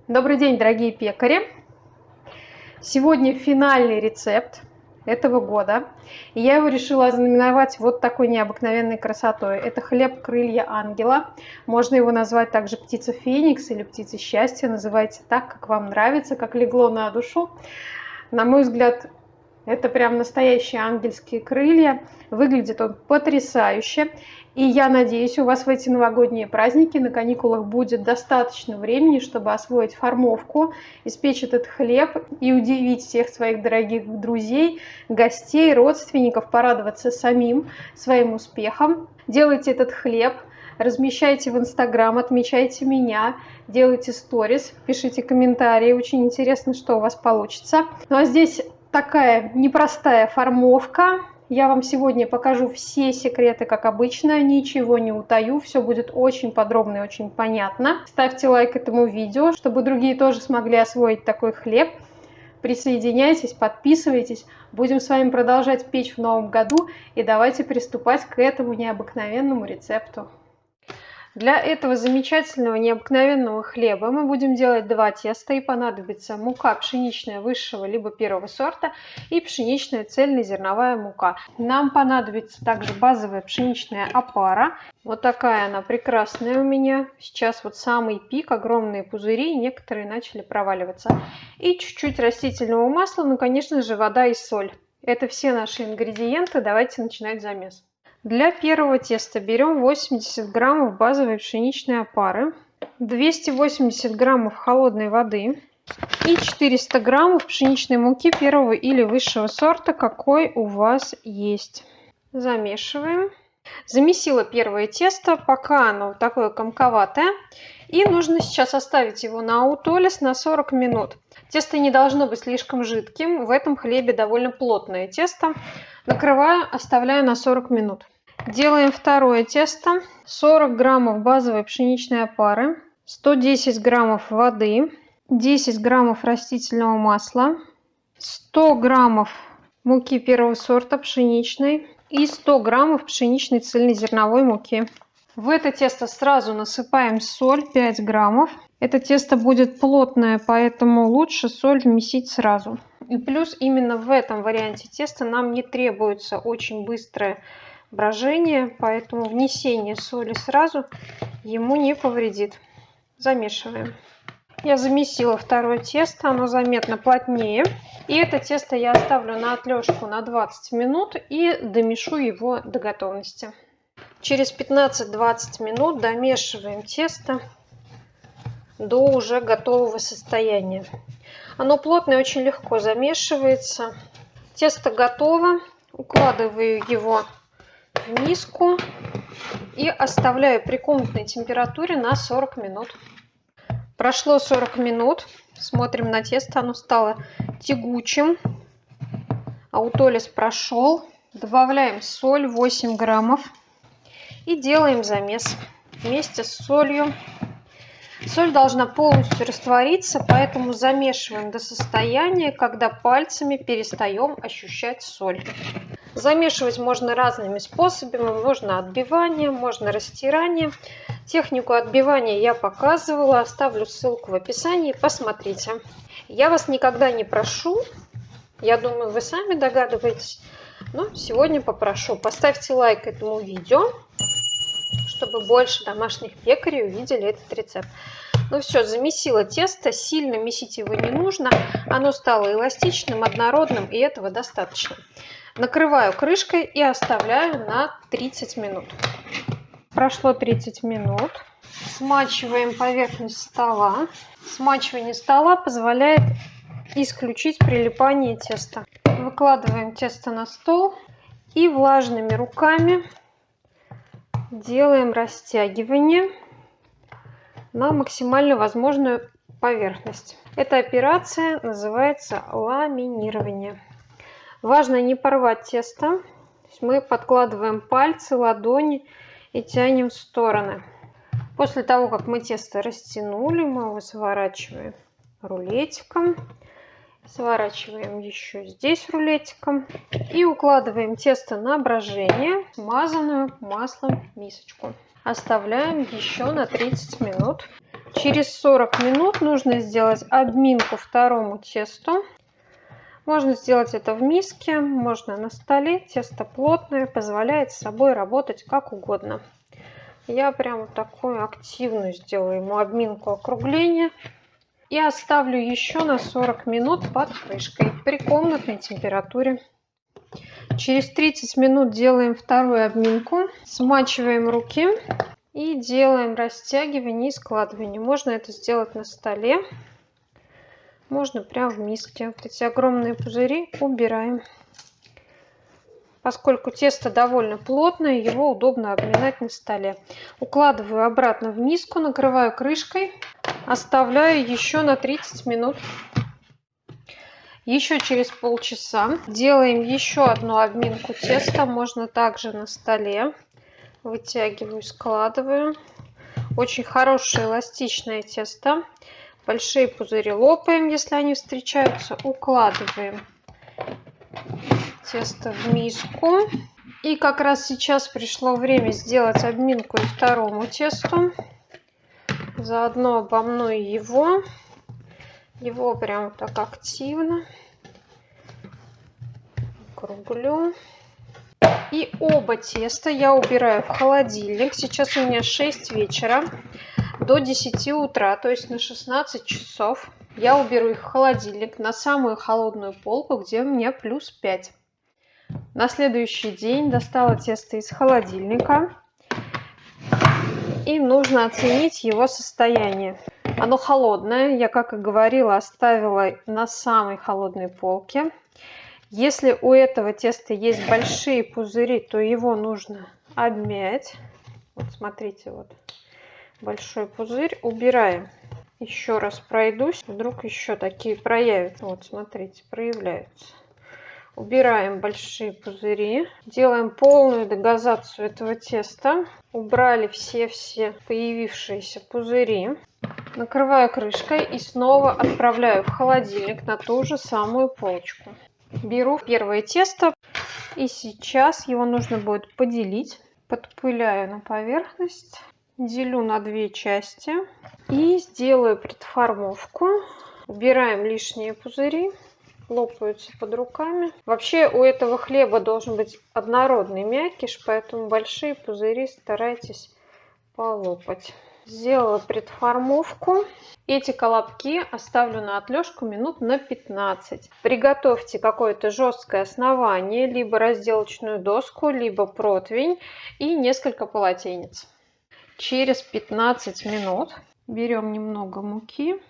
Добрый день, дорогие пекари! Сегодня финальный рецепт этого года. И я его решила ознаменовать вот такой необыкновенной красотой. Это хлеб крылья ангела. Можно его назвать также птица Феникс или птица счастья. Называйте так, как вам нравится, как легло на душу. На мой взгляд, это прям настоящие ангельские крылья. Выглядит он потрясающе. И я надеюсь, у вас в эти новогодние праздники на каникулах будет достаточно времени, чтобы освоить формовку, испечь этот хлеб и удивить всех своих дорогих друзей, гостей, родственников, порадоваться самим своим успехом. Делайте этот хлеб, размещайте в Инстаграм, отмечайте меня, делайте сторис, пишите комментарии. Очень интересно, что у вас получится. Ну а здесь такая непростая формовка. Я вам сегодня покажу все секреты, как обычно, ничего не утаю, все будет очень подробно и очень понятно. Ставьте лайк этому видео, чтобы другие тоже смогли освоить такой хлеб. Присоединяйтесь, подписывайтесь. Будем с вами продолжать печь в новом году и давайте приступать к этому необыкновенному рецепту. Для этого замечательного необыкновенного хлеба мы будем делать два теста, и понадобится мука пшеничная высшего либо первого сорта и пшеничная цельнозерновая мука. Нам понадобится также базовая пшеничная опара. Вот такая она прекрасная у меня. Сейчас вот самый пик, огромные пузыри, некоторые начали проваливаться. И чуть-чуть растительного масла, ну, конечно же, вода и соль. Это все наши ингредиенты. Давайте начинать замес. Для первого теста берем 80 граммов базовой пшеничной опары, 280 граммов холодной воды и 400 граммов пшеничной муки первого или высшего сорта, какой у вас есть. Замешиваем. Замесила первое тесто, пока оно такое комковатое. И нужно сейчас оставить его на аутолис на 40 минут. Тесто не должно быть слишком жидким. В этом хлебе довольно плотное тесто. Накрываю, оставляю на 40 минут. Делаем второе тесто. 40 граммов базовой пшеничной опары, 110 граммов воды, 10 граммов растительного масла, 100 граммов муки первого сорта пшеничной и 100 граммов пшеничной цельнозерновой муки. В это тесто сразу насыпаем соль 5 граммов. Это тесто будет плотное, поэтому лучше соль вмесить сразу. И плюс именно в этом варианте теста нам не требуется очень быстрое брожение, поэтому внесение соли сразу ему не повредит. Замешиваем. Я замесила второе тесто, оно заметно плотнее. И это тесто я оставлю на отлежку на 20 минут и домешу его до готовности. Через 15-20 минут домешиваем тесто до уже готового состояния. Оно плотное, очень легко замешивается. Тесто готово. Укладываю его в миску и оставляю при комнатной температуре на 40 минут. Прошло 40 минут. Смотрим на тесто. Оно стало тягучим. Аутолис прошел. Добавляем соль 8 граммов. И делаем замес вместе с солью. Соль должна полностью раствориться, поэтому замешиваем до состояния, когда пальцами перестаем ощущать соль. Замешивать можно разными способами. Можно отбиванием, можно растиранием. Технику отбивания я показывала. Оставлю ссылку в описании. Посмотрите. Я вас никогда не прошу. Я думаю, вы сами догадываетесь. Но сегодня попрошу. Поставьте лайк этому видео, чтобы больше домашних пекарей увидели этот рецепт. Ну все, замесила тесто. Сильно месить его не нужно. Оно стало эластичным, однородным, и этого достаточно. Накрываю крышкой и оставляю на 30 минут. Прошло 30 минут. Смачиваем поверхность стола. Смачивание стола позволяет исключить прилипание теста. Выкладываем тесто на стол и влажными руками делаем растягивание на максимально возможную поверхность. Эта операция называется ламинирование. Важно не порвать тесто. Мы подкладываем пальцы, ладони и тянем в стороны. После того, как мы тесто растянули, мы его сворачиваем рулетиком. Сворачиваем еще здесь рулетиком. И укладываем тесто на брожение, смазанную маслом мисочку. Оставляем еще на 30 минут. Через 40 минут нужно сделать обминку второму тесту. Можно сделать это в миске, можно на столе. Тесто плотное, позволяет с собой работать как угодно. Я прям такую активную сделаю ему обминку округления. И оставлю еще на 40 минут под крышкой при комнатной температуре. Через 30 минут делаем вторую обминку. Смачиваем руки и делаем растягивание и складывание. Можно это сделать на столе, можно прямо в миске. Вот эти огромные пузыри убираем. Поскольку тесто довольно плотное, его удобно обминать на столе. Укладываю обратно в миску, накрываю крышкой, оставляю еще на 30 минут. Еще через полчаса делаем еще одну обминку теста. Можно также на столе. Вытягиваю, складываю. Очень хорошее эластичное тесто. Большие пузыри лопаем, если они встречаются. Укладываем тесто в миску. И как раз сейчас пришло время сделать обминку и второму тесту. Заодно обомну его. Его прям так активно. Округлю. И оба теста я убираю в холодильник. Сейчас у меня 6 вечера до 10 утра, то есть на 16 часов. Я уберу их в холодильник на самую холодную полку, где у меня плюс 5. На следующий день достала тесто из холодильника. И нужно оценить его состояние. Оно холодное. Я, как и говорила, оставила на самой холодной полке. Если у этого теста есть большие пузыри, то его нужно обмять. Вот смотрите, вот большой пузырь. Убираем. Еще раз пройдусь. Вдруг еще такие проявятся. Вот смотрите, проявляются. Убираем большие пузыри. Делаем полную дегазацию этого теста. Убрали все появившиеся пузыри. Накрываю крышкой и снова отправляю в холодильник на ту же самую полочку. Беру первое тесто и сейчас его нужно будет поделить. Подпыляю на поверхность, делю на 2 части и сделаю предформовку. Убираем лишние пузыри, лопаются под руками. Вообще у этого хлеба должен быть однородный мякиш, поэтому большие пузыри старайтесь полопать. Сделала предформовку. Эти колобки оставлю на отлежку минут на 15. Приготовьте какое-то жесткое основание, либо разделочную доску, либо противень и несколько полотенец. Через 15 минут берем немного муки,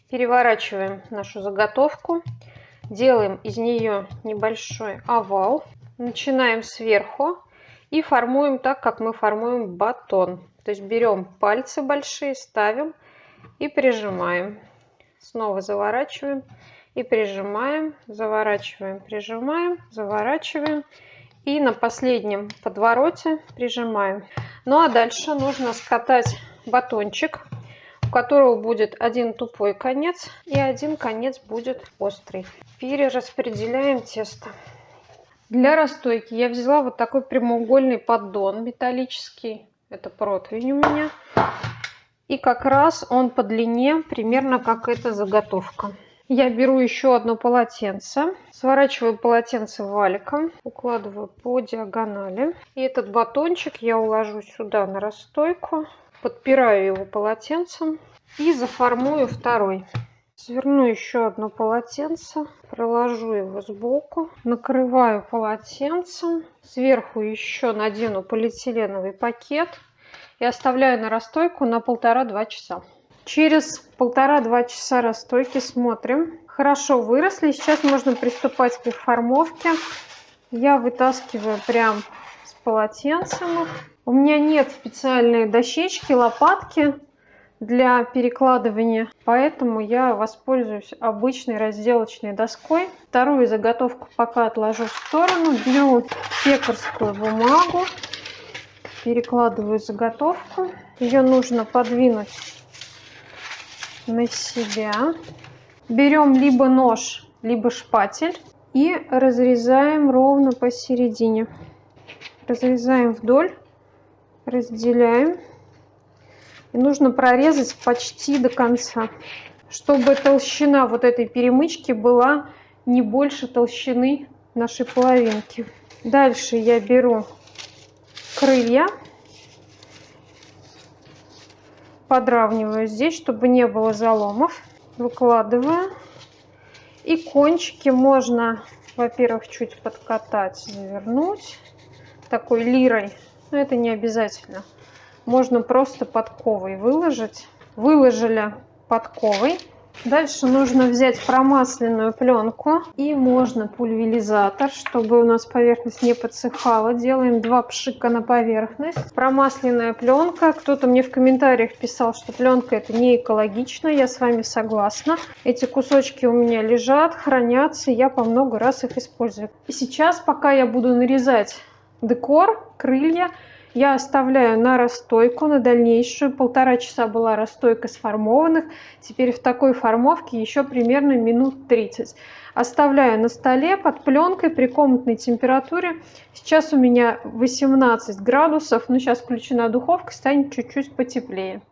переворачиваем нашу заготовку, делаем из нее небольшой овал, начинаем сверху и формуем так, как мы формуем батон. То есть берем пальцы большие, ставим и прижимаем. Снова заворачиваем и прижимаем, заворачиваем, прижимаем, заворачиваем. И на последнем подвороте прижимаем. Ну а дальше нужно скатать батончик, у которого будет один тупой конец и один конец будет острый. Перераспределяем тесто. Для расстойки я взяла вот такой прямоугольный поддон металлический. Это противень у меня. И как раз он по длине примерно как эта заготовка. Я беру еще одно полотенце. Сворачиваю полотенце валиком. Укладываю по диагонали. И этот батончик я уложу сюда на расстойку. Подпираю его полотенцем. И заформую второй. Сверну еще одно полотенце, проложу его сбоку, накрываю полотенцем, сверху еще надену полиэтиленовый пакет и оставляю на расстойку на 1,5-2 часа. Через 1,5-2 часа расстойки смотрим. Хорошо выросли, сейчас можно приступать к их формовке. Я вытаскиваю прям с полотенцем. У меня нет специальной дощечки, лопатки для перекладывания, поэтому я воспользуюсь обычной разделочной доской. Вторую заготовку пока отложу в сторону. Беру пекарскую бумагу, перекладываю заготовку. Ее нужно подвинуть на себя. Берем либо нож, либо шпатель и разрезаем ровно посередине. Разрезаем вдоль, разделяем. И нужно прорезать почти до конца, чтобы толщина вот этой перемычки была не больше толщины нашей половинки. Дальше я беру крылья, подравниваю здесь, чтобы не было заломов, выкладываю. И кончики можно, во-первых, чуть подкатать, завернуть такой лирой, но это не обязательно. Можно просто подковой выложить. Выложили подковой. Дальше нужно взять промасленную пленку и можно пульверизатор, чтобы у нас поверхность не подсыхала. Делаем 2 пшика на поверхность. Промасленная пленка. Кто-то мне в комментариях писал, что пленка это не экологично. Я с вами согласна. Эти кусочки у меня лежат, хранятся, я по много раз их использую. И сейчас, пока я буду нарезать декор, крылья, я оставляю на расстойку, на дальнейшую. 1,5 часа была расстойка сформованных. Теперь в такой формовке еще примерно минут 30. Оставляю на столе под пленкой при комнатной температуре. Сейчас у меня 18 градусов, но сейчас включена духовка, станет чуть-чуть потеплее.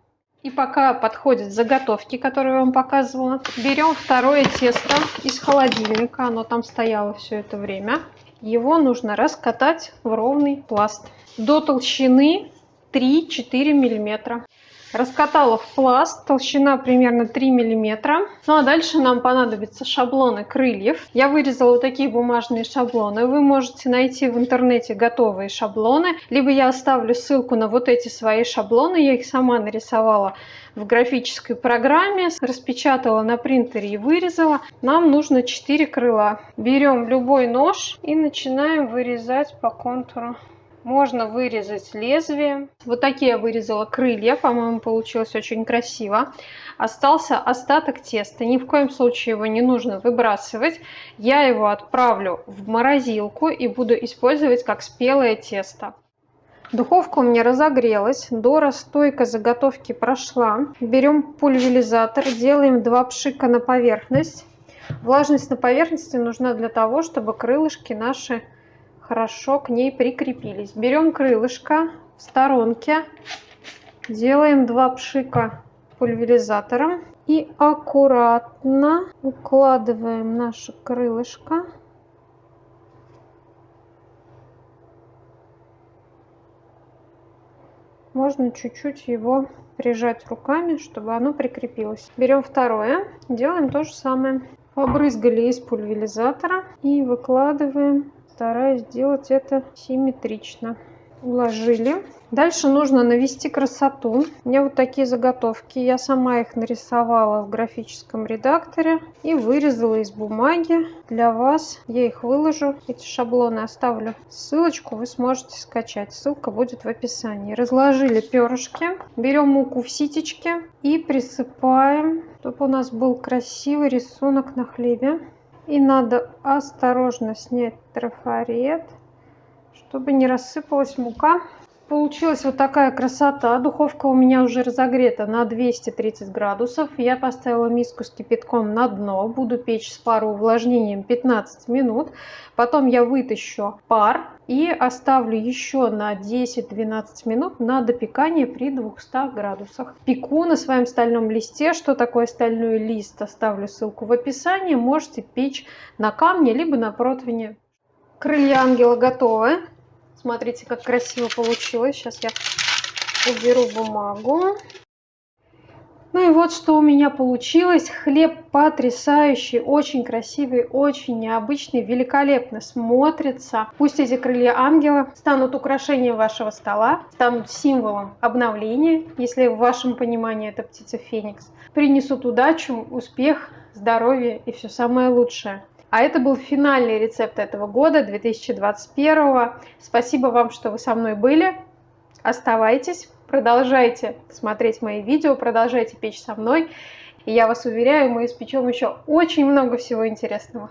И пока подходят заготовки, которые я вам показывала, берем второе тесто из холодильника. Оно там стояло все это время. Его нужно раскатать в ровный пласт до толщины 3-4 мм. Раскатала в пласт, толщина примерно 3 мм. Ну а дальше нам понадобятся шаблоны крыльев. Я вырезала вот такие бумажные шаблоны. Вы можете найти в интернете готовые шаблоны, либо я оставлю ссылку на вот эти свои шаблоны. Я их сама нарисовала в графической программе, распечатала на принтере и вырезала. Нам нужно 4 крыла. Берем любой нож и начинаем вырезать по контуру. Можно вырезать лезвием. Вот такие я вырезала крылья. По-моему, получилось очень красиво. Остался остаток теста. Ни в коем случае его не нужно выбрасывать. Я его отправлю в морозилку и буду использовать как спелое тесто. Духовка у меня разогрелась. До расстойка заготовки прошла. Берем пульверизатор. Делаем 2 пшика на поверхность. Влажность на поверхности нужна для того, чтобы крылышки наши хорошо к ней прикрепились. Берем крылышко в сторонке, делаем 2 пшика пульверизатором и аккуратно укладываем наше крылышко . Можно чуть-чуть его прижать руками, чтобы оно прикрепилось. Берем второе, делаем то же самое. Побрызгали из пульверизатора и выкладываем, стараясь сделать это симметрично. Уложили. Дальше нужно навести красоту. У меня вот такие заготовки. Я сама их нарисовала в графическом редакторе и вырезала из бумаги. Для вас я их выложу. Эти шаблоны оставлю ссылочку, вы сможете скачать. Ссылка будет в описании. Разложили перышки. Берем муку в ситечке и присыпаем, чтобы у нас был красивый рисунок на хлебе. И надо осторожно снять трафарет, чтобы не рассыпалась мука. Получилась вот такая красота. Духовка у меня уже разогрета на 230 градусов. Я поставила миску с кипятком на дно. Буду печь с пароувлажнением 15 минут. Потом я вытащу пар и оставлю еще на 10-12 минут на допекание при 200 градусах. Пеку на своем стальном листе. Что такое стальной лист? Оставлю ссылку в описании. Можете печь на камне либо на противне. Крылья ангела готовы. Смотрите, как красиво получилось. Сейчас я уберу бумагу. Ну и вот что у меня получилось. Хлеб потрясающий, очень красивый, очень необычный, великолепно смотрится. Пусть эти крылья ангела станут украшением вашего стола, станут символом обновления, если в вашем понимании это птица Феникс. Принесут удачу, успех, здоровье и все самое лучшее. А это был финальный рецепт этого года, 2021. Спасибо вам, что вы со мной были. Оставайтесь, продолжайте смотреть мои видео, продолжайте печь со мной. И я вас уверяю, мы испечем еще очень много всего интересного.